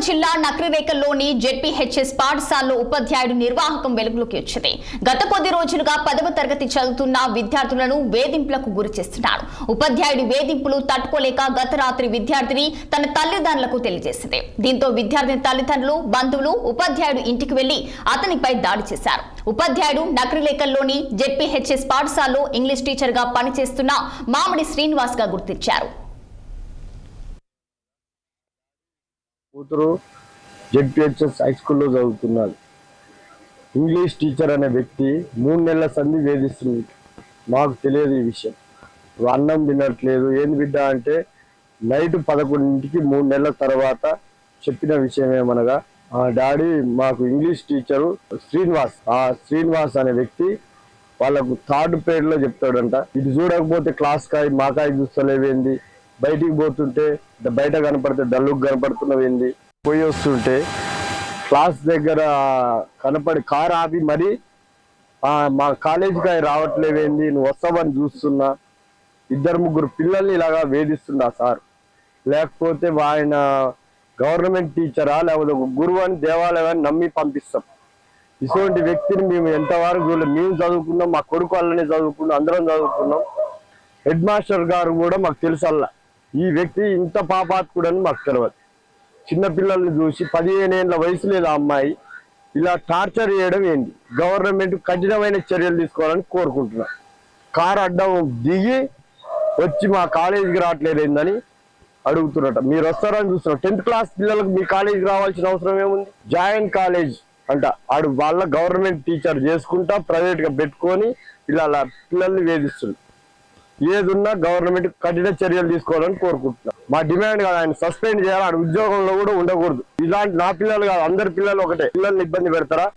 జిల్లా నక్రిరేకల్లోని జెడ్పీహెచ్ఎస్ పాఠశాలలో ఉపాధ్యాయుడు నిర్వాహకం వెలుగులోకి వచ్చింది. గత కొద్ది రోజులుగా 10వ తరగతి చదువుతున్న విద్యార్థులను వేధింపులకు గురి చేస్తున్నాడు. ఉపాధ్యాయుడి వేధింపులు తట్టుకోలేక గత రాత్రి విద్యార్థిని తన తల్లిదండ్రులకు తెలియజేసింది. దీంతో విద్యార్థిని తల్లిదండ్రులు, బంధువులు ఉపాధ్యాయుడు ఇంటికి వెళ్లి అతనిపై దాడి చేశారు. ఉపాధ్యాయుడు నక్రిరేకల్లోని జెడ్పీహెచ్ఎస్ పాఠశాలలో ఇంగ్లీష్ టీచర్ గా పనిచేస్తున్న మామిడి శ్రీనివాస్ గా గుర్తించారు. కూతురు జెడ్పీహెచ్ఎస్ హై స్కూల్లో చదువుతున్నారు. ఇంగ్లీష్ టీచర్ అనే వ్యక్తి 3 నెలల సంధి వేధిస్తుంది. మాకు తెలియదు ఈ విషయం. అన్నం తినట్లేదు. ఏంది బిడ్డ అంటే నైట్ 11ంటికి 3 నెలల తర్వాత చెప్పిన విషయం ఏమనగా డాడీ మాకు ఇంగ్లీష్ టీచరు శ్రీనివాస్ అనే వ్యక్తి వాళ్ళకు 3rd పీరియడ్లో చెప్తాడంట. ఇది చూడకపోతే క్లాస్ కాయ మాకాయ చూస్తలేవేంది, బయటికి పోతుంటే బయట కనపడితే డల్లుకు కనపడుతున్నవేంది, పోయి వస్తుంటే క్లాస్ దగ్గర కనపడి కారు ఆపి మరి మా కాలేజీకి రావట్లేవేంది, నువ్వు వస్తావని చూస్తున్నా. 2-3 పిల్లల్ని ఇలాగా వేధిస్తుండా సార్. లేకపోతే ఆయన గవర్నమెంట్ టీచరా లేకపోతే ఒక గురువు అని దేవాలయాన్ని నమ్మి పంపిస్తాం. ఇటువంటి వ్యక్తిని మేము ఎంతవరకు మేము చదువుకున్నాం, మా కొడుకు వాళ్ళని చదువుకున్నాం, అందరం చదువుకున్నాం. హెడ్ మాస్టర్ గారు కూడా మాకు తెలుసల్లా ఈ వ్యక్తి ఇంత పాపాత్కుడని మాకు తెలియదు. చిన్నపిల్లల్ని చూసి 15 ఏళ్ళ వయసు లేదు ఆ అమ్మాయి ఇలా టార్చర్ చేయడం ఏంటి? గవర్నమెంట్ కఠినమైన చర్యలు తీసుకోవాలని కోరుకుంటున్నాం. కారు అడ్డం దిగి వచ్చి మా కాలేజీకి రావట్లేదు ఏందని అడుగుతున్నట. మీరు వస్తారని చూస్తున్నారు. 10th క్లాస్ పిల్లలకు మీ కాలేజీకి రావాల్సిన అవసరం ఏముంది? జాయింట్ కాలేజ్ అంట. ఆడు వాళ్ళ గవర్నమెంట్ టీచర్ చేసుకుంటా ప్రైవేట్గా పెట్టుకొని ఇలా పిల్లల్ని వేధిస్తుంది. ఏదున్నా గవర్నమెంట్ కఠిన చర్యలు తీసుకోవాలని కోరుకుంటున్నాం. మా డిమాండ్ కాదు, ఆయన సస్పెండ్ చేయాలి. ఆడ ఉద్యోగంలో కూడా ఉండకూడదు. ఇలాంటి నా పిల్లలు కాదు, అందరి పిల్లలు ఒకటే. పిల్లల్ని ఇబ్బంది పెడతారా?